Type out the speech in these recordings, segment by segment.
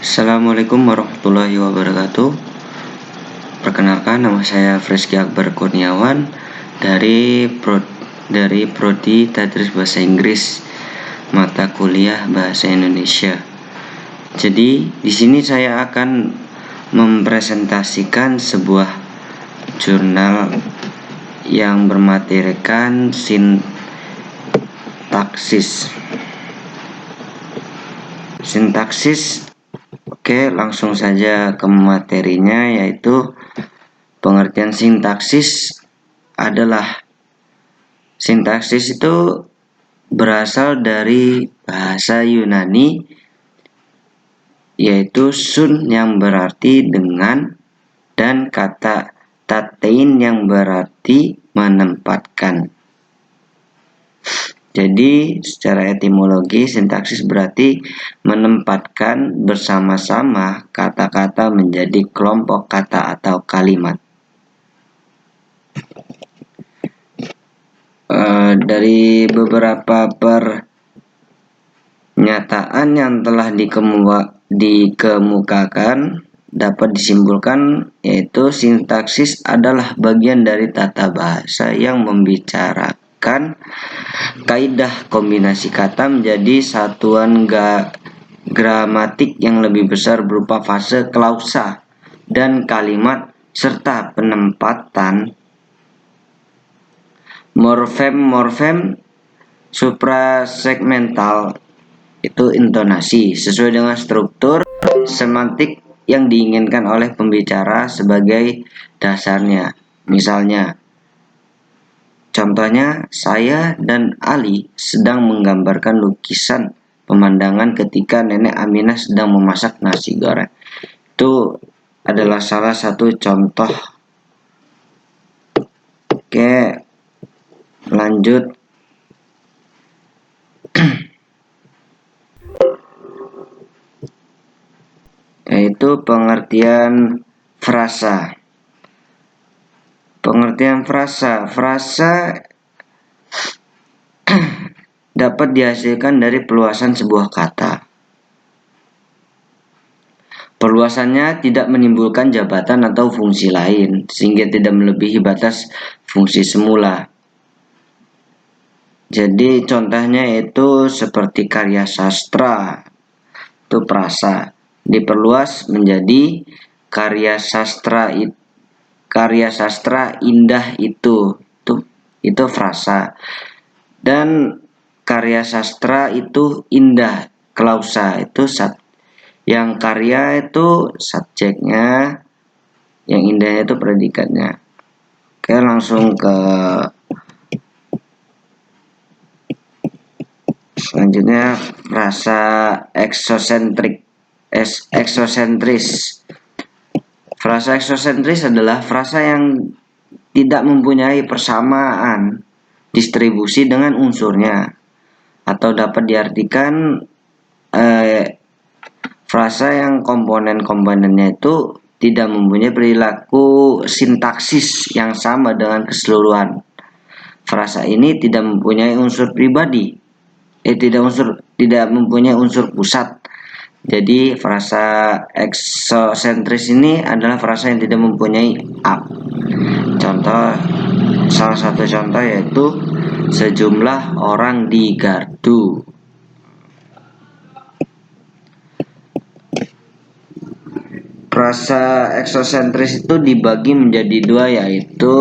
Assalamualaikum warahmatullahi wabarakatuh. Perkenalkan, nama saya Frizky Akbar Kurniawan dari Prodi Tadris Bahasa Inggris, mata kuliah Bahasa Indonesia. Jadi di sini saya akan mempresentasikan sebuah jurnal yang bermaterikan sintaksis. Oke, langsung saja ke materinya, yaitu pengertian sintaksis adalah sintaksis itu berasal dari bahasa Yunani, yaitu sun yang berarti dengan dan kata tatein yang berarti menempatkan. Jadi secara etimologi, sintaksis berarti menempatkan bersama-sama kata-kata menjadi kelompok kata atau kalimat. Dari beberapa pernyataan yang telah dikemukakan, dapat disimpulkan yaitu sintaksis adalah bagian dari tata bahasa yang membicarakan kaidah kombinasi kata menjadi satuan gramatik yang lebih besar berupa fase klausa dan kalimat serta penempatan morfem suprasegmental, itu intonasi, sesuai dengan struktur semantik yang diinginkan oleh pembicara sebagai dasarnya. Misalnya, contohnya, saya dan Ali sedang menggambarkan lukisan pemandangan ketika nenek Aminah sedang memasak nasi goreng. Itu adalah salah satu contoh. Oke, lanjut. Yaitu pengertian frasa. Pengertian frasa dapat dihasilkan dari perluasan sebuah kata. Perluasannya tidak menimbulkan jabatan atau fungsi lain, sehingga tidak melebihi batas fungsi semula. Jadi contohnya itu seperti karya sastra, itu prasa, diperluas menjadi karya sastra indah itu frasa, dan karya sastra itu indah, klausa, itu yang karya itu subjeknya, yang indahnya itu predikatnya. Oke, langsung ke selanjutnya, frasa eksosentris. Frasa eksosentris adalah frasa yang tidak mempunyai persamaan distribusi dengan unsurnya, atau dapat diartikan frasa yang komponen-komponennya itu tidak mempunyai perilaku sintaksis yang sama dengan keseluruhan. Frasa ini tidak mempunyai unsur pribadi, tidak mempunyai unsur pusat. Jadi frasa eksosentris ini adalah frasa yang tidak mempunyai salah satu contoh yaitu sejumlah orang di gardu. Frasa eksosentris itu dibagi menjadi dua, yaitu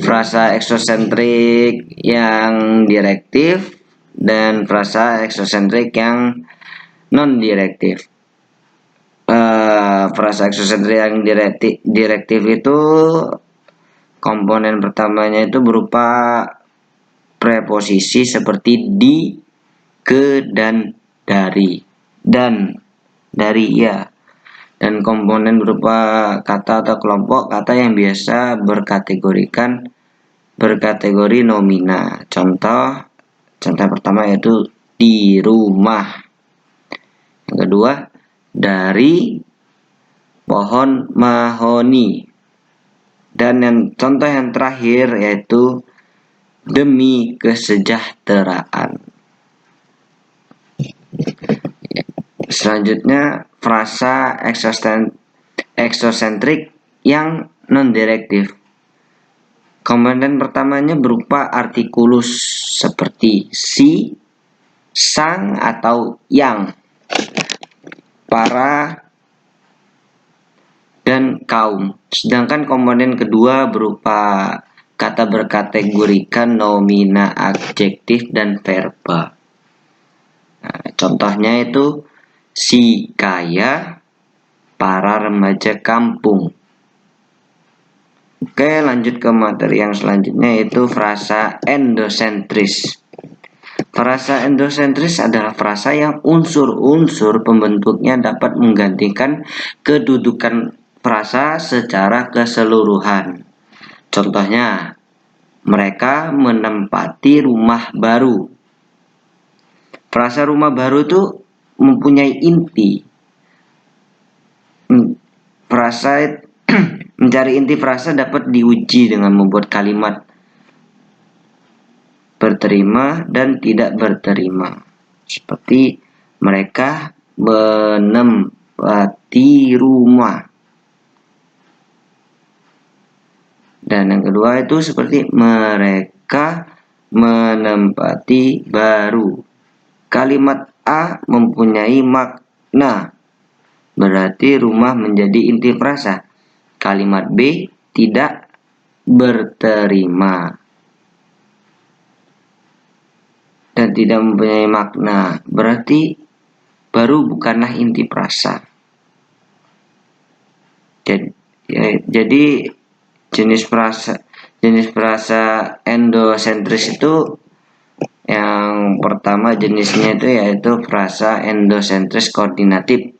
frasa eksosentrik yang direktif dan frasa eksosentrik yang non-direktif. Frasa eksosentrik yang direktif itu komponen pertamanya itu berupa preposisi seperti di, ke, dan dari, ya. Dan komponen berupa kata atau kelompok kata yang biasa berkategori nomina. Contoh pertama yaitu di rumah. Yang kedua, dari pohon mahoni. Dan contoh yang terakhir yaitu demi kesejahteraan. Selanjutnya, frasa eksosentrik yang non-direktif. Komponen pertamanya berupa artikulus seperti si, sang atau yang, para, dan kaum. Sedangkan komponen kedua berupa kata berkategorikan nomina, adjektif, dan verba. Nah, contohnya itu si kaya, para remaja kampung. Oke, lanjut ke materi yang selanjutnya, yaitu frasa endosentris. Frasa endosentris adalah frasa yang unsur-unsur pembentuknya dapat menggantikan kedudukan frasa secara keseluruhan. Contohnya, mereka menempati rumah baru. Frasa rumah baru itu mempunyai inti. Frasa mencari inti frasa dapat diuji dengan membuat kalimat berterima dan tidak berterima. Seperti mereka menempati rumah. Dan yang kedua itu seperti mereka menempati baru. Kalimat A mempunyai makna, berarti rumah menjadi inti frasa. Kalimat B tidak berterima dan tidak mempunyai makna, berarti baru bukanlah inti frasa. Jadi jenis frasa endosentris itu yang pertama jenisnya itu yaitu frasa endosentris koordinatif.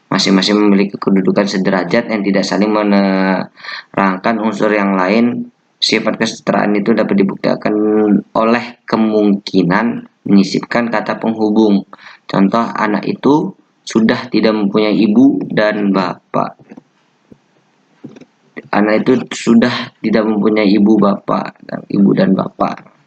Masing-masing memiliki kedudukan sederajat yang tidak saling menerangkan unsur yang lain. Sifat kesetaraan itu dapat dibuktikan oleh kemungkinan menyisipkan kata penghubung. Contoh, anak itu sudah tidak mempunyai ibu dan bapak. Anak itu sudah tidak mempunyai ibu dan bapak.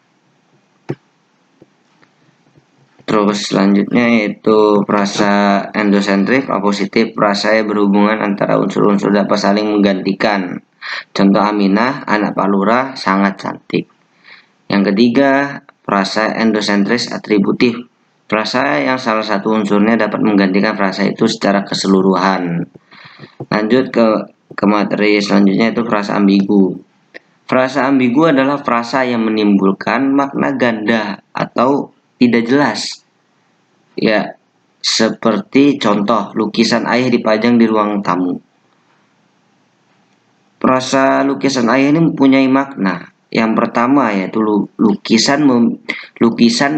Terus selanjutnya yaitu frasa endosentrik apositif. Frasa yang berhubungan antara unsur-unsur dapat saling menggantikan. Contoh, Aminah, anak Pak Lurah, sangat cantik. Yang ketiga, frasa endosentris atributif. Frasa yang salah satu unsurnya dapat menggantikan frasa itu secara keseluruhan. Lanjut ke materi selanjutnya, itu frasa ambigu. Frasa ambigu adalah frasa yang menimbulkan makna ganda atau tidak jelas. Ya, seperti contoh, lukisan ayah dipajang di ruang tamu. Frasa lukisan ayah ini mempunyai makna. Yang pertama yaitu lukisan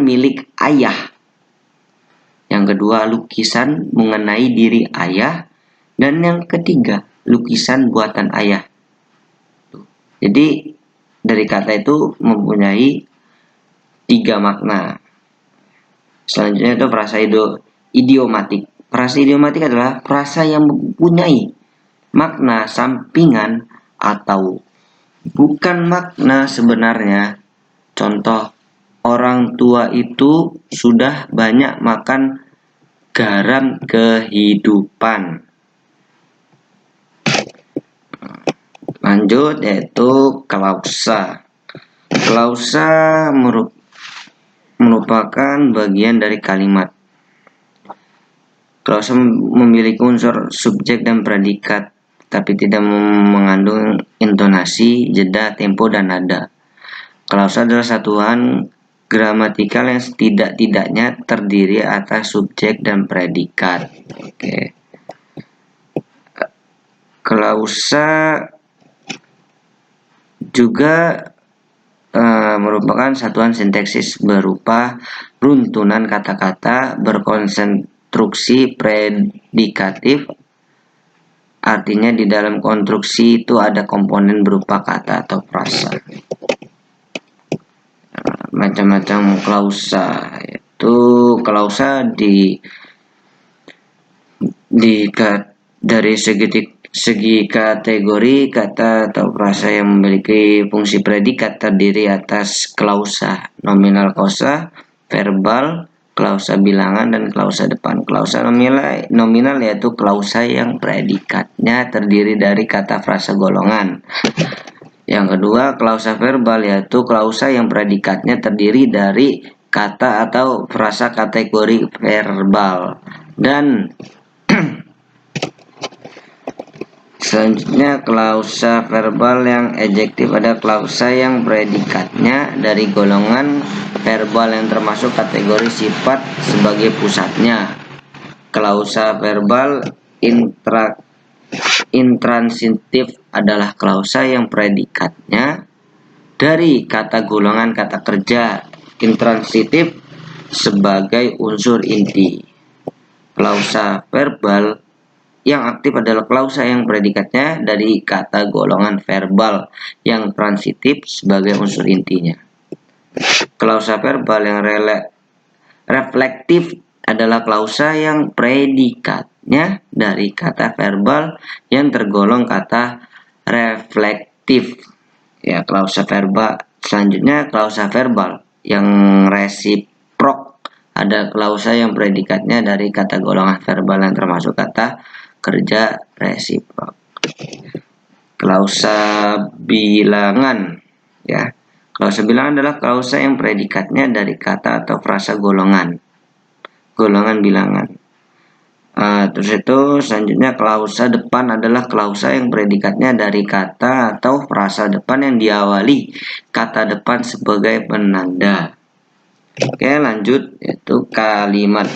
milik ayah. Yang kedua, lukisan mengenai diri ayah. Dan yang ketiga, lukisan buatan ayah. Jadi dari kata itu mempunyai 3 makna. Selanjutnya itu frasa idiomatik. Frasa idiomatik adalah frasa yang mempunyai makna sampingan atau bukan makna sebenarnya. Contoh, orang tua itu sudah banyak makan garam kehidupan. Lanjut yaitu klausa. Klausa merupakan bagian dari kalimat. Klausa memiliki unsur subjek dan predikat, tapi tidak mengandung intonasi, jeda, tempo, dan nada. Klausa adalah satuan gramatikal yang setidak-tidaknya terdiri atas subjek dan predikat. Oke. Klausa juga merupakan satuan sintaksis berupa runtunan kata-kata berkonstruksi predikatif. Artinya di dalam konstruksi itu ada komponen berupa kata atau frasa. Macam-macam klausa, yaitu klausa dari segi kategori kata atau frasa yang memiliki fungsi predikat terdiri atas klausa, nominal klausa, verbal, klausa bilangan, dan klausa depan. Klausa nominal yaitu klausa yang predikatnya terdiri dari kata frasa golongan. Yang kedua, klausa verbal yaitu klausa yang predikatnya terdiri dari kata atau frasa kategori verbal. Dan selanjutnya, klausa verbal yang adjektif ada klausa yang predikatnya dari golongan verbal yang termasuk kategori sifat sebagai pusatnya. Klausa verbal intransitif adalah klausa yang predikatnya dari kata golongan kata kerja intransitif sebagai unsur inti. Klausa verbal yang aktif adalah klausa yang predikatnya dari kata golongan verbal yang transitif sebagai unsur intinya. Klausa verbal yang reflektif adalah klausa yang predikatnya dari kata verbal yang tergolong kata reflektif. Ya, klausa verbal selanjutnya, klausa verbal yang resiprok ada klausa yang predikatnya dari kata golongan verbal yang termasuk kata kerja resiprok. Klausa bilangan, ya. Klausa bilangan adalah klausa yang predikatnya dari kata atau frasa golongan bilangan. Terus itu selanjutnya, klausa depan adalah klausa yang predikatnya dari kata atau frasa depan yang diawali kata depan sebagai penanda. Oke, lanjut, yaitu kalimat.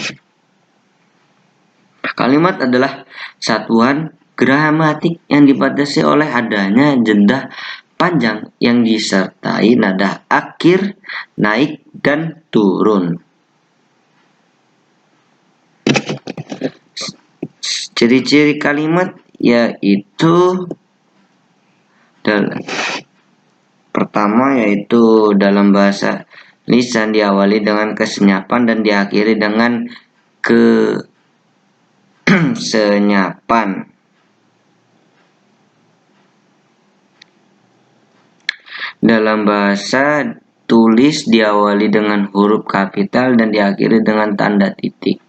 Kalimat adalah satuan gramatik yang dibatasi oleh adanya jeda panjang yang disertai nada akhir naik dan turun. Ciri-ciri kalimat yaitu pertama yaitu dalam bahasa lisan diawali dengan kesenyapan dan diakhiri dengan senyapan. Dalam bahasa tulis diawali dengan huruf kapital dan diakhiri dengan tanda titik,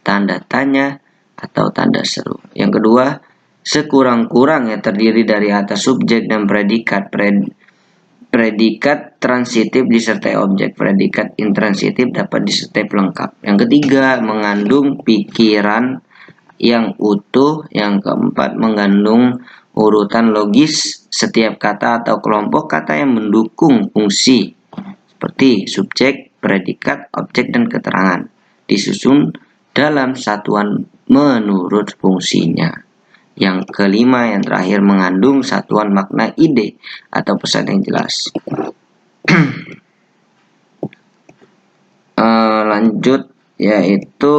tanda tanya, atau tanda seru. Yang kedua, sekurang-kurangnya terdiri dari atas subjek dan predikat. Predikat transitif disertai objek, predikat intransitif dapat disertai pelengkap. Yang ketiga, mengandung pikiran yang utuh. Yang keempat, mengandung urutan logis setiap kata atau kelompok kata yang mendukung fungsi seperti subjek, predikat, objek, dan keterangan, disusun dalam satuan menurut fungsinya. Yang kelima, yang terakhir, mengandung satuan makna ide atau pesan yang jelas. Lanjut, yaitu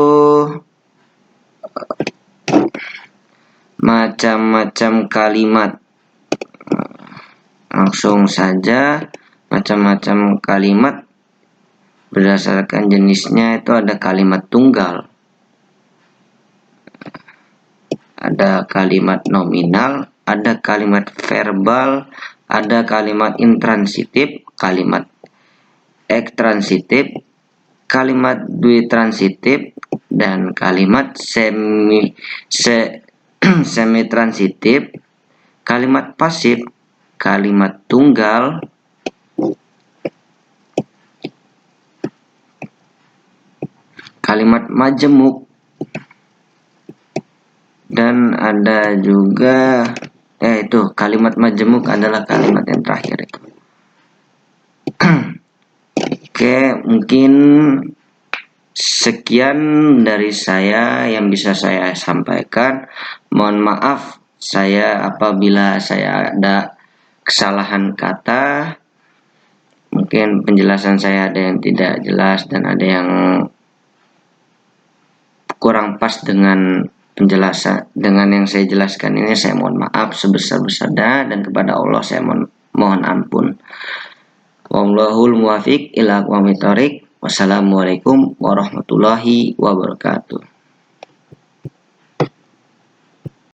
macam-macam kalimat. Langsung saja, macam-macam kalimat berdasarkan jenisnya itu ada kalimat tunggal, ada kalimat nominal, ada kalimat verbal, ada kalimat intransitif, kalimat ekstransitif, kalimat dwitransitif, dan kalimat semitransitif, kalimat pasif, kalimat tunggal, kalimat majemuk, dan ada juga itu kalimat majemuk adalah kalimat yang terakhir itu. Oke, mungkin sekian dari saya yang bisa saya sampaikan. Mohon maaf saya apabila saya ada kesalahan kata. Mungkin penjelasan saya ada yang tidak jelas dan ada yang kurang pas dengan penjelasan dengan yang saya jelaskan ini. Saya mohon maaf sebesar-besarnya dan kepada Allah saya mohon ampun. Wallahul muwafiq ila aqwamit thoriq. Wassalamualaikum warahmatullahi wabarakatuh.